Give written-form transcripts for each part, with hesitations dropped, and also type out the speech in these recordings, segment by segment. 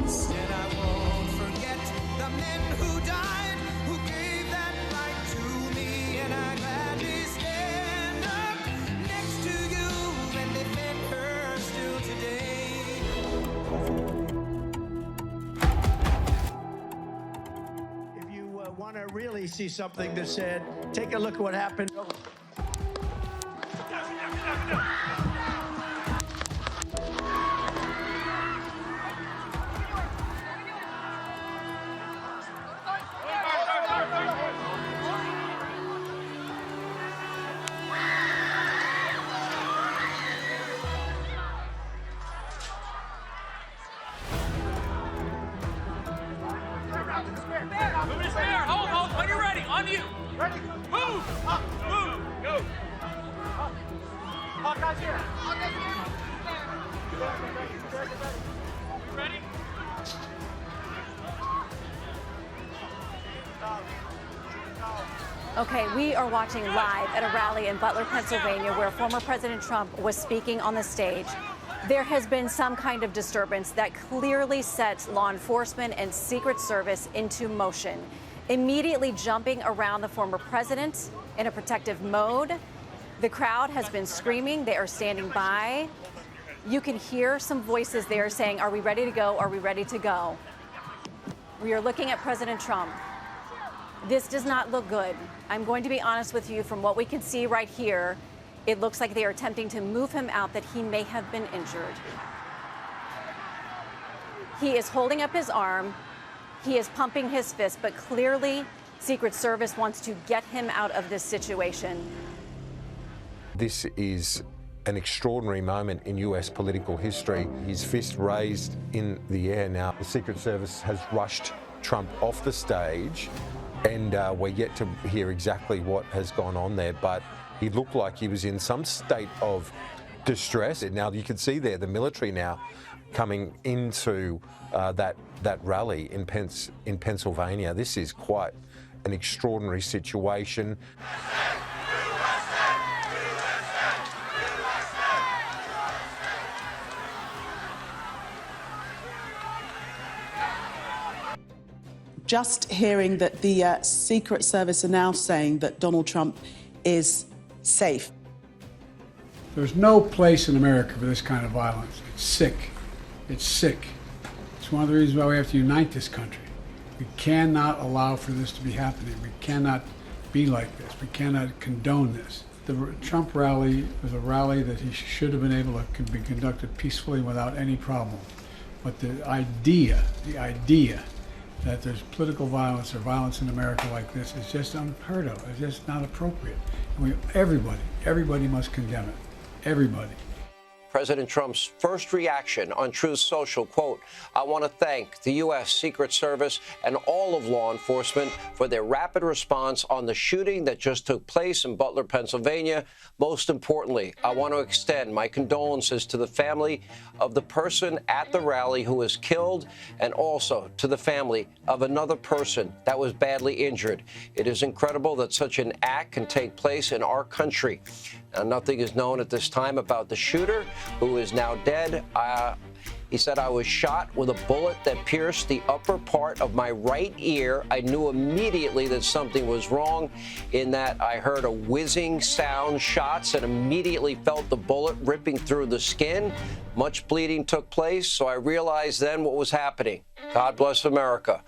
once. And I won't forget the men who died, who gave that right to me. And I gladly stand up next to you and defend her still today. If you want to really see something that's said, take a look at what happened. Hold, when you're ready, on you. Ready? Move! Up, move, go. Up. All guys here. All guys here. You ready? Okay, we are watching live at a rally in Butler, Pennsylvania, where former President Trump was speaking on the stage. There has been some kind of disturbance that clearly sets law enforcement and Secret Service into motion, immediately jumping around the former president in a protective mode. The crowd has been screaming. They are standing by. You can hear some voices there saying, "Are we ready to go? Are we ready to go?" We are looking at President Trump. This does not look good. I'm going to be honest with you, from what we can see right here, it looks like they are attempting to move him out, that he may have been injured. He is holding up his arm. He is pumping his fist, but clearly Secret Service wants to get him out of this situation. This is an extraordinary moment in US political history. His fist raised in the air now. The Secret Service has rushed Trump off the stage, and we're yet to hear exactly what has gone on there, but he looked like he was in some state of distress. Now you can see there the military now coming into that rally in Pennsylvania. This is quite an extraordinary situation. Just hearing that the Secret Service are now saying that Donald Trump is safe. There's no place in America for this kind of violence. It's sick. It's sick. It's one of the reasons why we have to unite this country. We cannot allow for this to be happening. We cannot be like this. We cannot condone this. The Trump rally was a rally that he should have been able to be conducted peacefully without any problem. But the idea that there's political violence or violence in America like this is just unheard of. It's just not appropriate. And everybody must condemn it. Everybody. President Trump's first reaction on Truth Social, quote, "I want to thank the U.S. Secret Service and all of law enforcement for their rapid response on the shooting that just took place in Butler, Pennsylvania. Most importantly, I want to extend my condolences to the family of the person at the rally who was killed, and also to the family of another person that was badly injured. It is incredible that such an act can take place in our country." Now, nothing is known at this time about the shooter, who is now dead. He said, "I was shot with a bullet that pierced the upper part of my right ear. I knew immediately that something was wrong, in that I heard a whizzing sound, shots, and immediately felt the bullet ripping through the skin. Much bleeding took place, so I realized then what was happening. God bless America."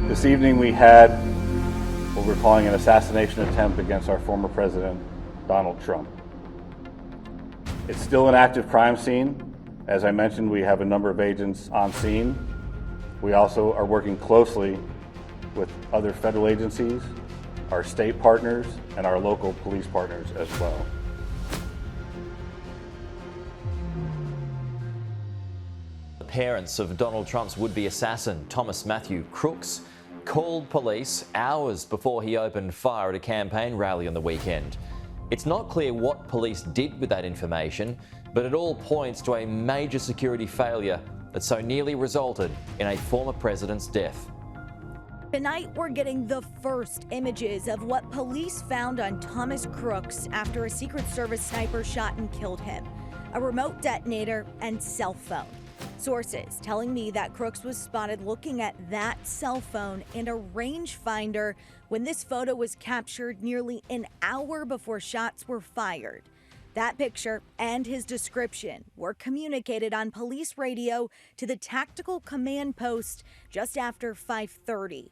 This evening we had what we're calling an assassination attempt against our former president, Donald Trump. It's still an active crime scene. As I mentioned, we have a number of agents on scene. We also are working closely with other federal agencies, our state partners, and our local police partners as well. The parents of Donald Trump's would-be assassin, Thomas Matthew Crooks, called police hours before he opened fire at a campaign rally on the weekend. It's not clear what police did with that information, but it all points to a major security failure that so nearly resulted in a former president's death. Tonight, we're getting the first images of what police found on Thomas Crooks after a Secret Service sniper shot and killed him. A remote detonator and cell phone. Sources telling me that Crooks was spotted looking at that cell phone and a rangefinder when this photo was captured nearly an hour before shots were fired. That picture and his description were communicated on police radio to the tactical command post just after 5:30.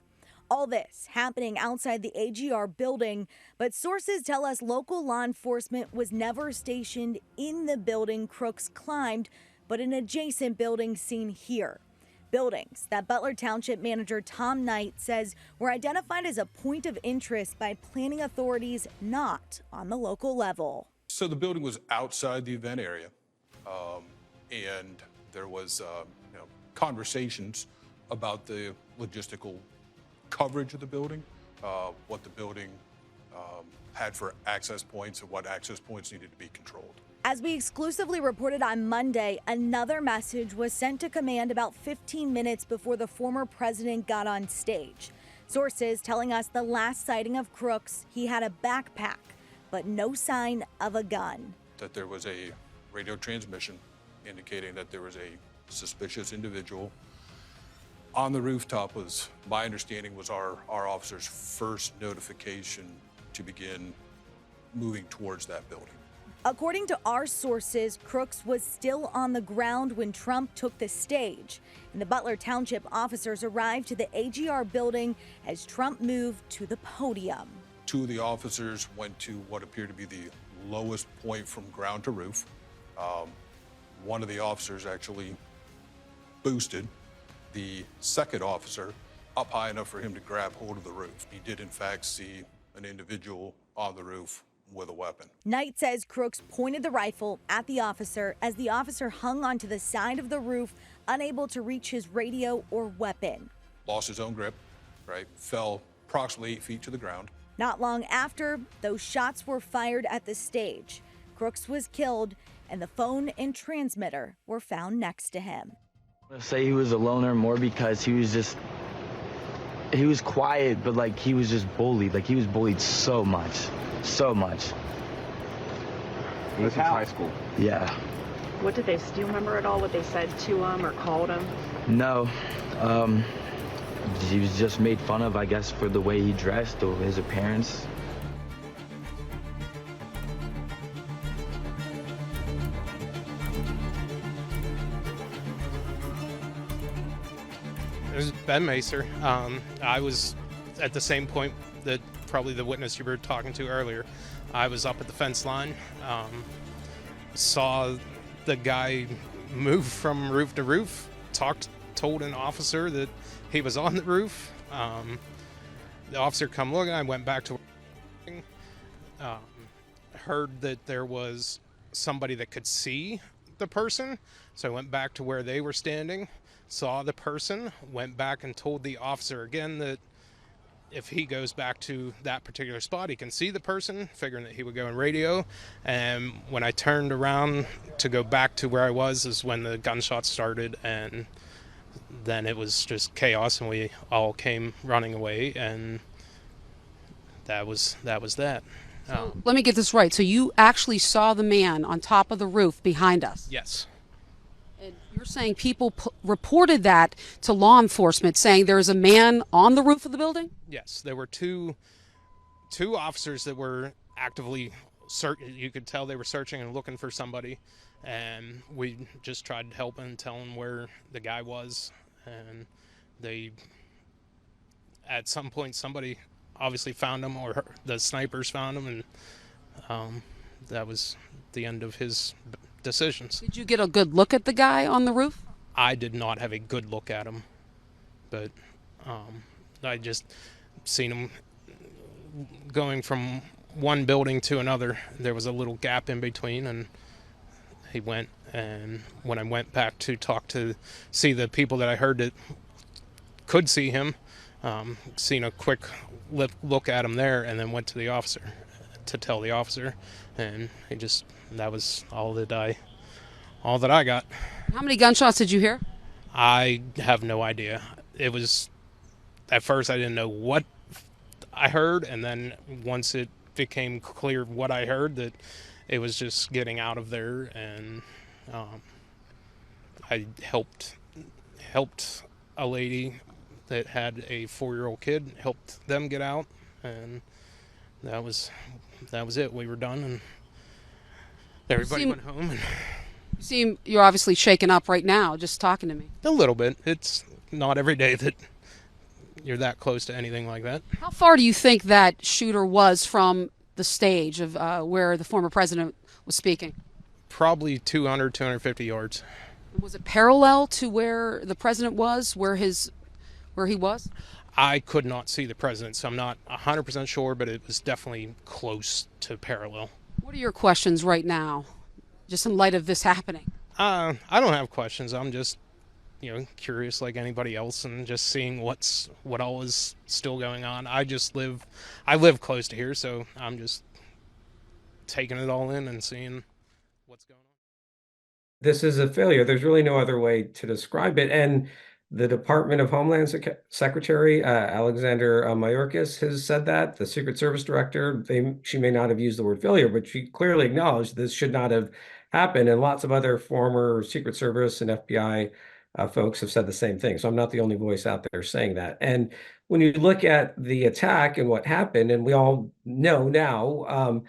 All this happening outside the AGR building, but sources tell us local law enforcement was never stationed in the building Crooks climbed, but an adjacent building seen here. Buildings that Butler Township Manager Tom Knight says were identified as a point of interest by planning authorities not on the local level. So the building was outside the event area, and there was conversations about the logistical coverage of the building, what the building had for access points and what access points needed to be controlled. As we exclusively reported on Monday, another message was sent to command about 15 minutes before the former president got on stage. Sources telling us the last sighting of Crooks, he had a backpack, but no sign of a gun. That there was a radio transmission indicating that there was a suspicious individual on the rooftop. Was my understanding was our officers' first notification to begin moving towards that building. According to our sources, Crooks was still on the ground when Trump took the stage, and the Butler Township officers arrived to the AGR building as Trump moved to the podium. Two of the officers went to what appeared to be the lowest point from ground to roof. One of the officers actually boosted the second officer up high enough for him to grab hold of the roof. He did, in fact, see an individual on the roof with a weapon. Knight says Crooks pointed the rifle at the officer as the officer hung onto the side of the roof, unable to reach his radio or weapon. Lost his own grip, right? Fell approximately 8 feet to the ground. Not long after, those shots were fired at the stage. Crooks was killed, and the phone and transmitter were found next to him. I say he was a loner more because he was quiet, but like he was just bullied. Like he was bullied so much. This is high school. Yeah. What did they, do you remember at all what they said to him or called him? No. He was just made fun of, I guess, for the way he dressed or his appearance. This is Ben Macer. I was at the same point that probably the witness you were talking to earlier. I was up at the fence line, saw the guy move from roof to roof, told an officer that he was on the roof. The officer come looking, I went back to heard that there was somebody that could see the person, so I went back to where they were standing, saw the person, went back and told the officer again that if he goes back to that particular spot, he can see the person, figuring that he would go in radio. And when I turned around to go back to where I was is when the gunshots started, and then it was just chaos, and we all came running away, and that was that. So, let me get this right. So you actually saw the man on top of the roof behind us? Yes. And you're saying people reported that to law enforcement, saying there is a man on the roof of the building? Yes, there were two officers that were actively searching. You could tell they were searching and looking for somebody, and we just tried to help and tell them where the guy was. And they, at some point, somebody obviously found him, or the snipers found him, and that was the end of his decisions. Did you get a good look at the guy on the roof? I did not have a good look at him, but I just seen him going from one building to another. There was a little gap in between, and he went. And when I went back to see the people that I heard that could see him, seen a quick look at him there, and then went to the officer to tell the officer, and that was all that I got. How many gunshots did you hear? I have no idea. It was, at first I didn't know what I heard, and then once it became clear what I heard, that it was just getting out of there, and I helped a lady that had a 4-year-old kid, helped them get out, and that was it. We were done, and everybody went home. And you're obviously shaken up right now just talking to me. a little bit. It's not every day that you're that close to anything like that. How far do you think that shooter was from the stage of where the former president was speaking? Probably 200, 250 yards. Was it parallel to where the president was, where he was? I could not see the president, so I'm not 100% sure, but it was definitely close to parallel. What are your questions right now, just in light of this happening? I don't have questions. I'm just, curious like anybody else, and just seeing what all is still going on. I live close to here, so I'm just taking it all in and seeing what's going on. This is a failure. There's really no other way to describe it. And the Department of Homeland Secretary, Alexander Mayorkas, has said that. The Secret Service director, she may not have used the word failure, but she clearly acknowledged this should not have happened. And lots of other former Secret Service and FBI folks have said the same thing. So I'm not the only voice out there saying that. And when you look at the attack and what happened, and we all know now,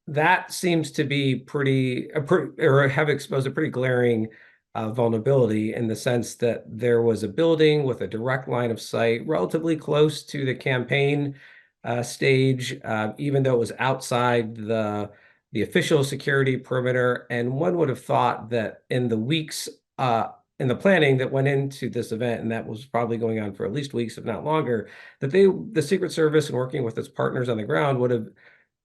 that seems to be or have exposed a pretty glaring vulnerability, in the sense that there was a building with a direct line of sight relatively close to the campaign stage, even though it was outside the official security perimeter. And one would have thought that in the weeks in the planning that went into this event, and that was probably going on for at least weeks, if not longer, that the Secret Service, and working with its partners on the ground, would have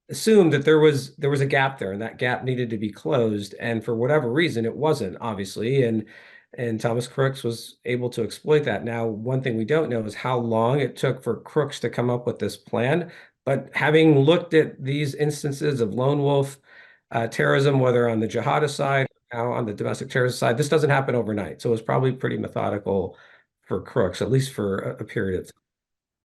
assumed that there was a gap there, and that gap needed to be closed. And for whatever reason, it wasn't, obviously. And Thomas Crooks was able to exploit that. Now, one thing we don't know is how long it took for Crooks to come up with this plan. But having looked at these instances of lone wolf terrorism, whether on the jihadist side, now on the domestic terrorist side, this doesn't happen overnight. So it was probably pretty methodical for Crooks, at least for a period of time.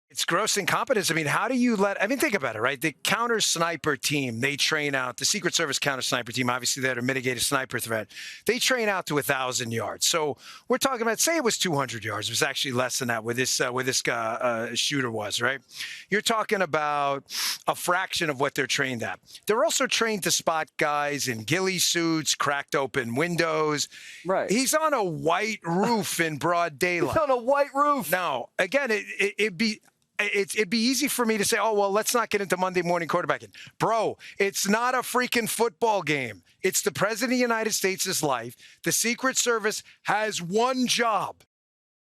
It's gross incompetence. I mean, how do you think about it, right? The counter sniper team, they train out, the Secret Service counter sniper team, obviously they had to mitigate a sniper threat. They train out to 1,000 yards. So we're talking about, say it was 200 yards. It was actually less than that where this shooter was, right? You're talking about a fraction of what they're trained at. They're also trained to spot guys in ghillie suits, cracked open windows. Right. He's on a white roof in broad daylight. He's on a white roof. Now, again, it'd be easy for me to say, oh, well, let's not get into Monday morning quarterbacking. Bro, it's not a freaking football game. It's the President of the United States' life. The Secret Service has one job.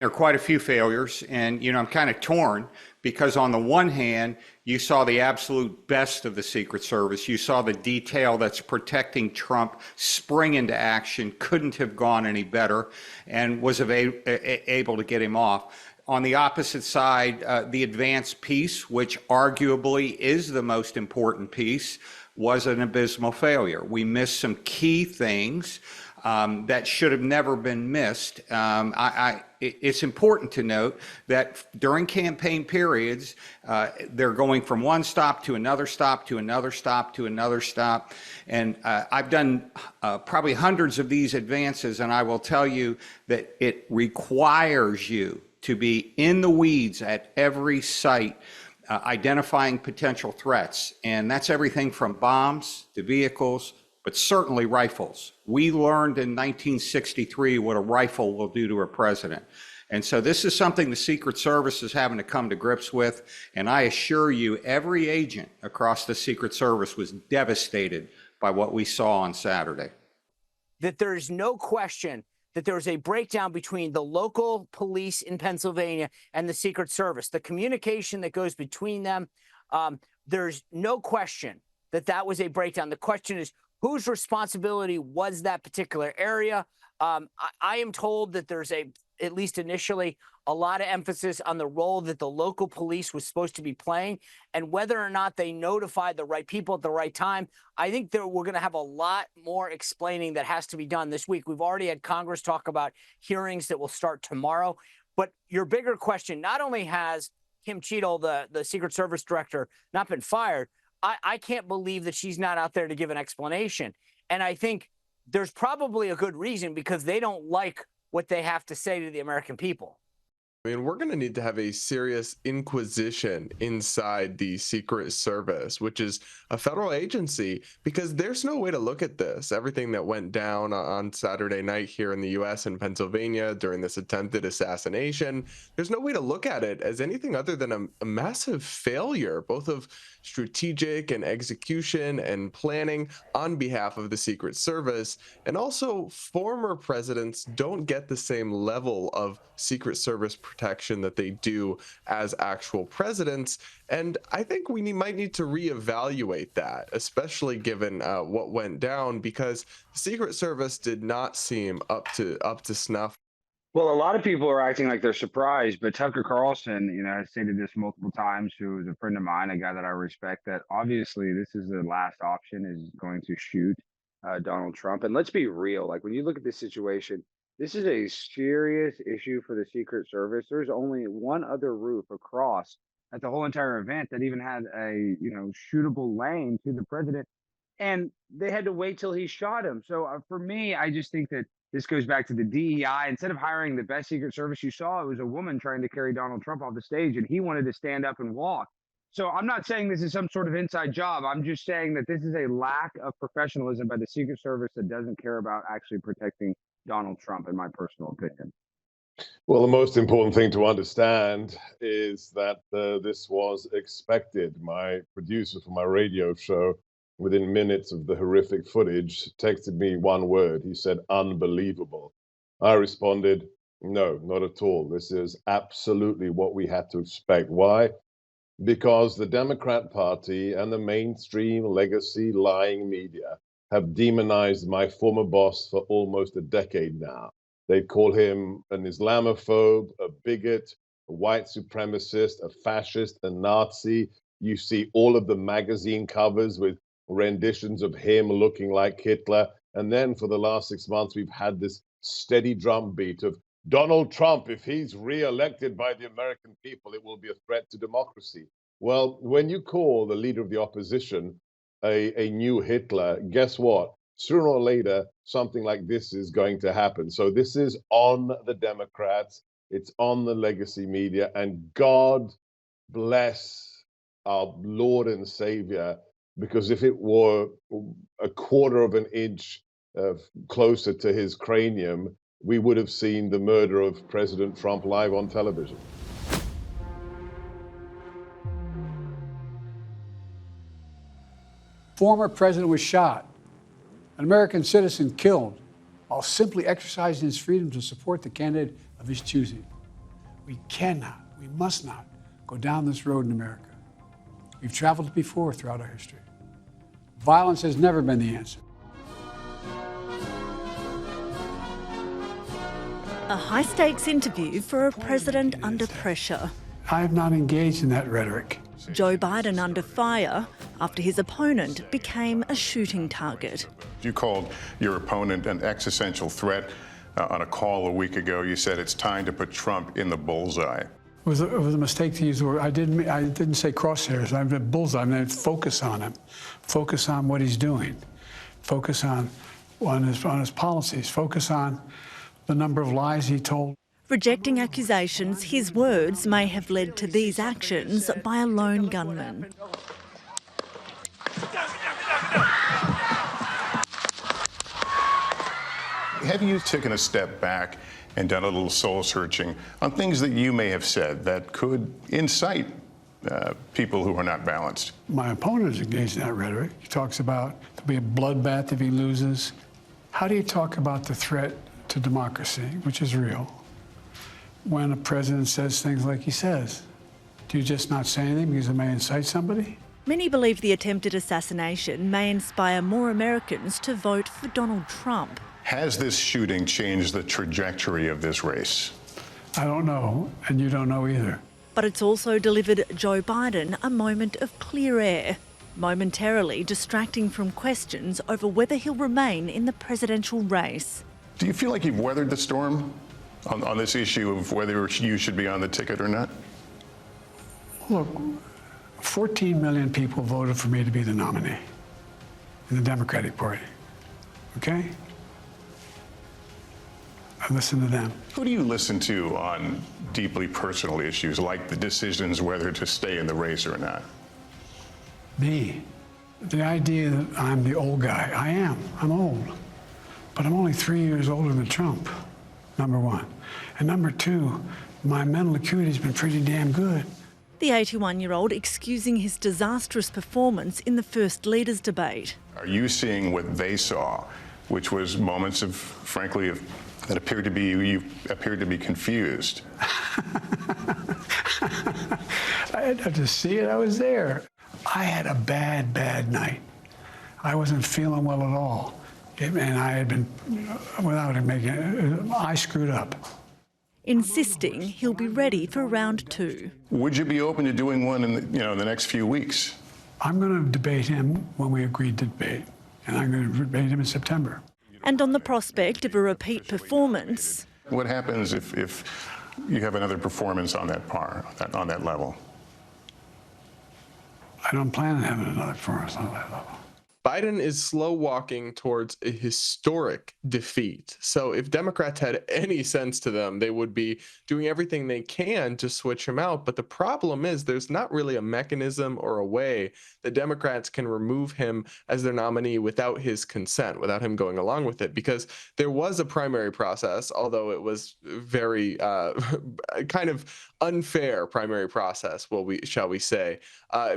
There are quite a few failures, and, I'm kind of torn, because on the one hand, you saw the absolute best of the Secret Service. You saw the detail that's protecting Trump spring into action, couldn't have gone any better, and was able to get him off. On the opposite side, the advanced piece, which arguably is the most important piece, was an abysmal failure. We missed some key things that should have never been missed. It's important to note that during campaign periods, they're going from one stop to another stop to another stop to another stop. And I've done probably hundreds of these advances, and I will tell you that it requires you to be in the weeds at every site, identifying potential threats. And that's everything from bombs to vehicles, but certainly rifles. We learned in 1963 what a rifle will do to a president. And so this is something the Secret Service is having to come to grips with. And I assure you, every agent across the Secret Service was devastated by what we saw on Saturday. That there is no question that there was a breakdown between the local police in Pennsylvania and the Secret Service. The communication that goes between them, there's no question that that was a breakdown. The question is, whose responsibility was that particular area? I am told that there's a at least initially, a lot of emphasis on the role that the local police was supposed to be playing and whether or not they notified the right people at the right time. I think that we're going to have a lot more explaining that has to be done this week. We've already had Congress talk about hearings that will start tomorrow. But your bigger question, not only has Kim Cheadle, the Secret Service director, not been fired, I can't believe that she's not out there to give an explanation. And I think there's probably a good reason, because they don't like what they have to say to the American people. I mean, we're going to need to have a serious inquisition inside the Secret Service, which is a federal agency, because there's no way to look at this. Everything that went down on Saturday night here in the U.S. and Pennsylvania during this attempted assassination, there's no way to look at it as anything other than a massive failure, both of strategic and execution and planning on behalf of the Secret Service. And also, former presidents don't get the same level of Secret Service protection that they do as actual presidents. And I think we might need to reevaluate that, especially given what went down, because the Secret Service did not seem up to snuff. Well, a lot of people are acting like they're surprised, but Tucker Carlson, has stated this multiple times, who is a friend of mine, a guy that I respect, that obviously this is the last option, is going to shoot Donald Trump. And let's be real, like when you look at this situation, this is a serious issue for the Secret Service. There's only one other roof across at the whole entire event that even had a, shootable lane to the president. And they had to wait till he shot him. So for me, I just think that this goes back to the DEI. Instead of hiring the best Secret Service you saw, it was a woman trying to carry Donald Trump off the stage, and he wanted to stand up and walk. So I'm not saying this is some sort of inside job. I'm just saying that this is a lack of professionalism by the Secret Service that doesn't care about actually protecting Donald Trump, in my personal opinion. Well, the most important thing to understand is that this was expected. My producer for my radio show, within minutes of the horrific footage, texted me one word. He said, "Unbelievable." I responded, "No, not at all. This is absolutely what we had to expect." Why? Because the Democrat Party and the mainstream legacy lying media have demonized my former boss for almost a decade now. They call him an Islamophobe, a bigot, a white supremacist, a fascist, a Nazi. You see all of the magazine covers with renditions of him looking like Hitler. And then for the last 6 months, we've had this steady drumbeat of Donald Trump, if he's re-elected by the American people, it will be a threat to democracy. Well, when you call the leader of the opposition a new Hitler, guess what? Sooner or later, something like this is going to happen. So this is on the Democrats, it's on the legacy media, and God bless our Lord and Savior, because if it were a quarter of an inch closer to his cranium, we would have seen the murder of President Trump live on television. Former president was shot, an American citizen killed, while simply exercising his freedom to support the candidate of his choosing. We cannot, we must not go down this road in America. We've traveled before throughout our history. Violence has never been the answer. A high-stakes interview for a president under pressure. I have not engaged in that rhetoric. Joe Biden under fire after his opponent became a shooting target. You called your opponent an existential threat on a call a week ago. You said it's time to put Trump in the bullseye. It was a mistake to use the word. I didn't say crosshairs. I meant bullseye. I meant focus on him. Focus on what he's doing. Focus on his policies. Focus on the number of lies he told. Rejecting accusations his words may have led to these actions by a lone gunman. Have you taken a step back and done a little soul searching on things that you may have said that could incite people who are not balanced? My opponent is engaged in that rhetoric. He talks about there'll be a bloodbath if he loses. How do you talk about the threat to democracy, which is real, when a president says things like he says? Do you just not say anything because it may incite somebody? Many believe the attempted assassination may inspire more Americans to vote for Donald Trump. Has this shooting changed the trajectory of this race? I don't know, and you don't know either. But it's also delivered Joe Biden a moment of clear air, momentarily distracting from questions over whether he'll remain in the presidential race. Do you feel like you've weathered the storm on this issue of whether you should be on the ticket or not? Look, 14 million people voted for me to be the nominee in the Democratic Party, okay? I listen to them. Who do you listen to on deeply personal issues like the decisions whether to stay in the race or not? Me. The idea that I'm the old guy. I am. I'm old. But I'm only 3 years older than Trump, number one. And number two, my mental acuity's been pretty damn good. The 81-year-old excusing his disastrous performance in the First Leaders debate. Are you seeing what they saw, which was moments of, frankly, that appeared to be, you appeared to be confused? I had to see it. I was there. I had a bad night. I wasn't feeling well at all. And I had been, without it making it, I screwed up. Insisting he'll be ready for round two. Would you be open to doing one in the next few weeks? I'm going to debate him when we agreed to debate, and I'm going to debate him in September. And on the prospect of a repeat performance. What happens if you have another performance on that on that level? I don't plan on having another performance on that level. Biden is slow walking towards a historic defeat. So if Democrats had any sense to them, they would be doing everything they can to switch him out. But the problem is there's not really a mechanism or a way that Democrats can remove him as their nominee without his consent, without him going along with it, because there was a primary process, although it was very kind of unfair primary process, shall we say.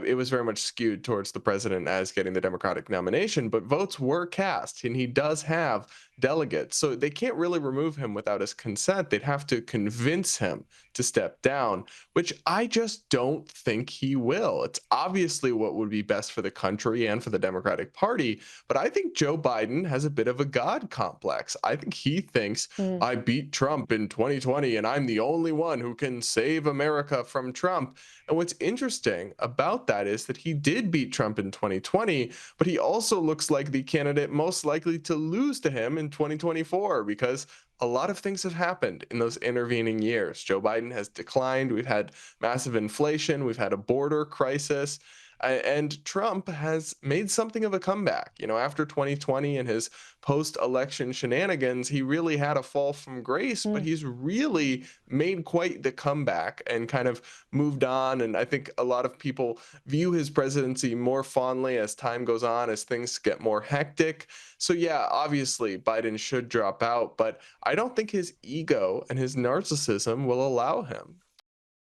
It was very much skewed towards the president as getting the Democratic nomination, but votes were cast, and he does have delegates. So they can't really remove him without his consent. They'd have to convince him to step down, which I just don't think he will. It's obviously what would be best for the country and for the Democratic Party, but I think Joe Biden has a bit of a God complex. I think he thinks, I beat Trump in 2020 and I'm the only one who can save America from Trump. And what's interesting about that is that he did beat Trump in 2020, but he also looks like the candidate most likely to lose to him in 2024 because a lot of things have happened in those intervening years. Joe Biden has declined. We've had massive inflation. We've had a border crisis. And Trump has made something of a comeback. You know, after 2020 and his post-election shenanigans, he really had a fall from grace, but he's really made quite the comeback and kind of moved on. And I think a lot of people view his presidency more fondly as time goes on, as things get more hectic. So yeah, obviously Biden should drop out, but I don't think his ego and his narcissism will allow him.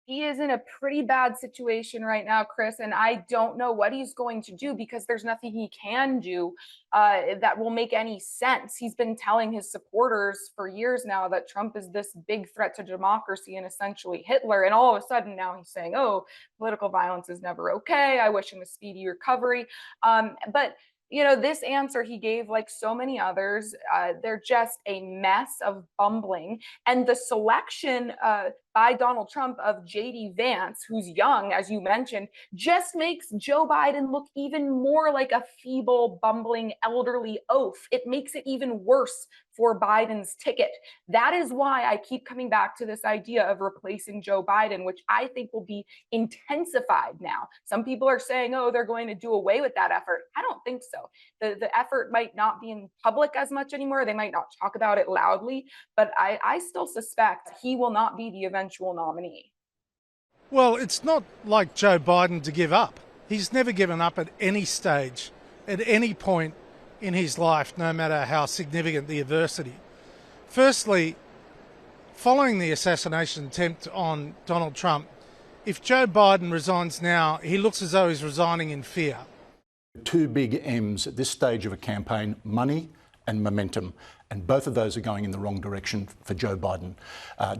He is in a pretty bad situation right now, Chris, and I don't know what he's going to do because there's nothing he can do that will make any sense. He's been telling his supporters for years now that Trump is this big threat to democracy and essentially Hitler. And all of a sudden now he's saying, oh, political violence is never okay. I wish him a speedy recovery. But you know, this answer he gave, like so many others, they're just a mess of bumbling. And the selection by Donald Trump of J.D. Vance, who's young, as you mentioned, just makes Joe Biden look even more like a feeble, bumbling, elderly oaf. It makes it even worse for Biden's ticket. That is why I keep coming back to this idea of replacing Joe Biden, which I think will be intensified now. Some people are saying, oh, they're going to do away with that effort. I don't think so. The effort might not be in public as much anymore. They might not talk about it loudly, but I still suspect he will not be the eventual nominee. Well, it's not like Joe Biden to give up. He's never given up at any stage, at any point in his life, no matter how significant the adversity. Firstly, following the assassination attempt on Donald Trump, if Joe Biden resigns now, he looks as though he's resigning in fear. Two big M's at this stage of a campaign: money and momentum. And both of those are going in the wrong direction for Joe Biden.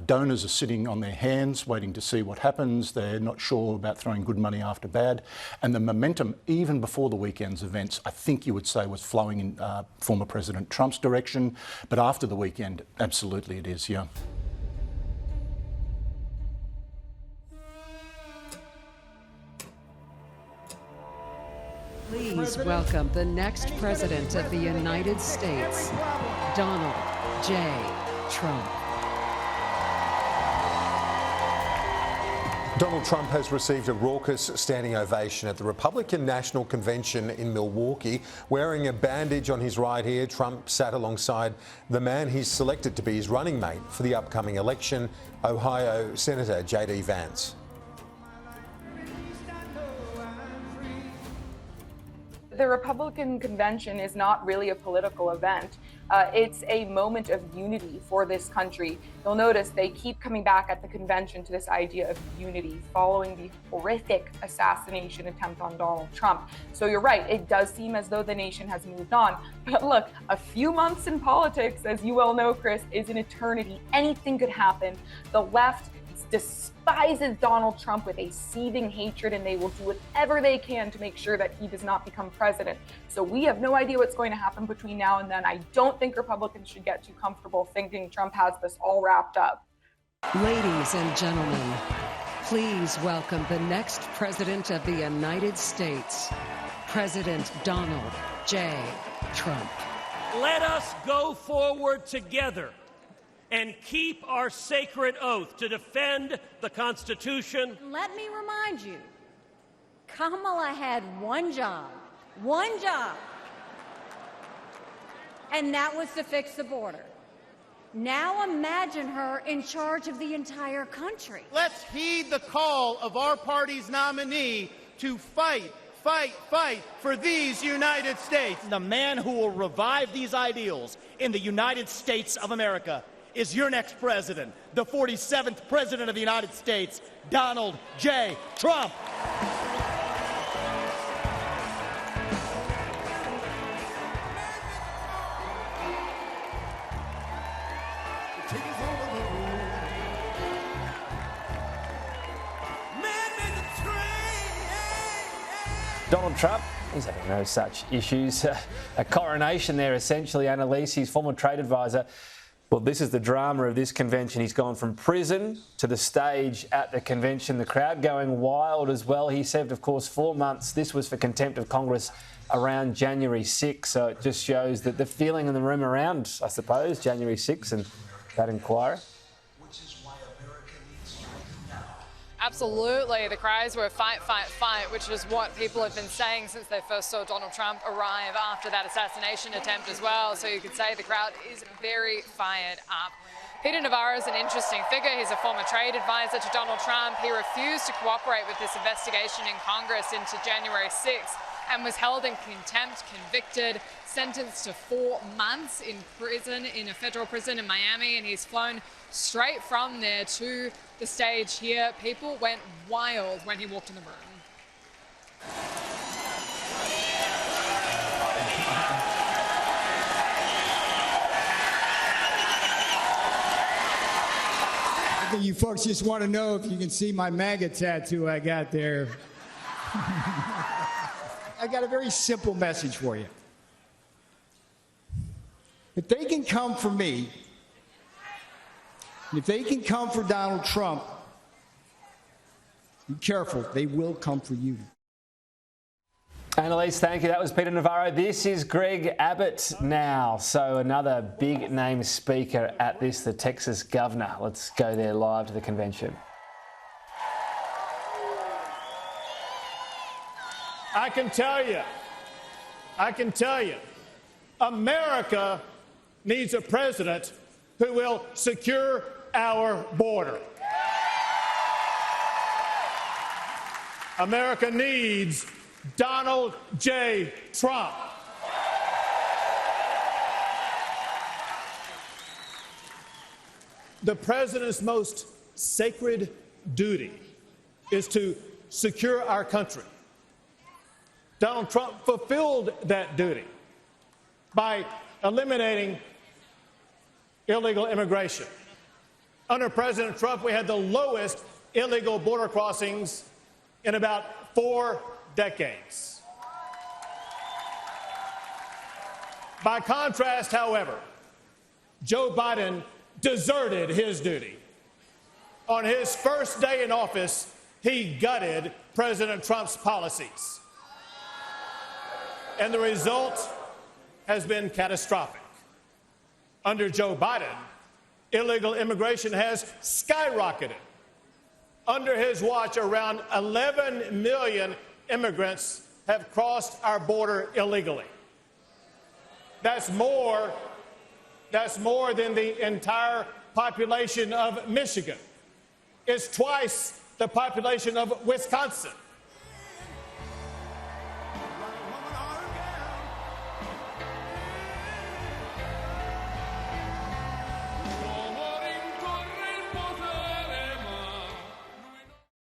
Donors are sitting on their hands waiting to see what happens. They're not sure about throwing good money after bad. And the momentum, even before the weekend's events, I think you would say was flowing in former President Trump's direction. But after the weekend, absolutely it is, yeah. Please welcome the next President of the United States, Donald J. Trump. Donald Trump has received a raucous standing ovation at the Republican National Convention in Milwaukee. Wearing a bandage on his right ear, Trump sat alongside the man he's selected to be his running mate for the upcoming election, Ohio Senator J.D. Vance. The Republican convention is not really a political event. It's a moment of unity for this country. You'll notice they keep coming back at the convention to this idea of unity following the horrific assassination attempt on Donald Trump. So you're right, it does seem as though the nation has moved on. But look, a few months in politics, as you well know, Chris, is an eternity. Anything could happen. The left despises Donald Trump with a seething hatred, and they will do whatever they can to make sure that he does not become president. So we have no idea what's going to happen between now and then. I don't think Republicans should get too comfortable thinking Trump has this all wrapped up. Ladies and gentlemen, please welcome the next President of the United States, President Donald J. Trump. Let us go forward together and keep our sacred oath to defend the Constitution. Let me remind you, Kamala had one job, and that was to fix the border. Now imagine her in charge of the entire country. Let's heed the call of our party's nominee to fight for these United States. The man who will revive these ideals in the United States of America is your next president, the 47th President of the United States, Donald J. Trump. Donald Trump, he's having no such issues. A coronation there, essentially. Annalise, his former trade advisor. Well, this is the drama of this convention. He's gone from prison to the stage at the convention. The crowd going wild as well. He served, of course, 4 months. This was for contempt of Congress around January 6. So it just shows that the feeling in the room around, I suppose, January 6 and that inquiry. Absolutely. The cries were fight, fight, fight, which is what people have been saying since they first saw Donald Trump arrive after that assassination attempt as well. So you could say the crowd is very fired up. Peter Navarro is an interesting figure. He's a former trade advisor to Donald Trump. He refused to cooperate with this investigation in Congress into January 6th and was held in contempt, convicted, sentenced to 4 months in prison, in a federal prison in Miami, and he's flown straight from there to the stage here. People went wild when he walked in the room. I think you folks just want to know if you can see my MAGA tattoo I got there. I got a very simple message for you. If they can come for me, if they can come for Donald Trump, be careful, they will come for you. Annalise, thank you. That was Peter Navarro. This is Greg Abbott now. So another big name speaker at this, the Texas governor. Let's go there live to the convention. I can tell you, America needs a president who will secure our border. America needs Donald J. Trump. The president's most sacred duty is to secure our country. Donald Trump fulfilled that duty by eliminating illegal immigration. Under President Trump, we had the lowest illegal border crossings in about 4 decades. By contrast, however, Joe Biden deserted his duty. On his first day in office, he gutted President Trump's policies. And the result has been catastrophic. Under Joe Biden, illegal immigration has skyrocketed. Under his watch, around 11 million immigrants have crossed our border illegally. That's more than the entire population of Michigan. It's twice the population of Wisconsin.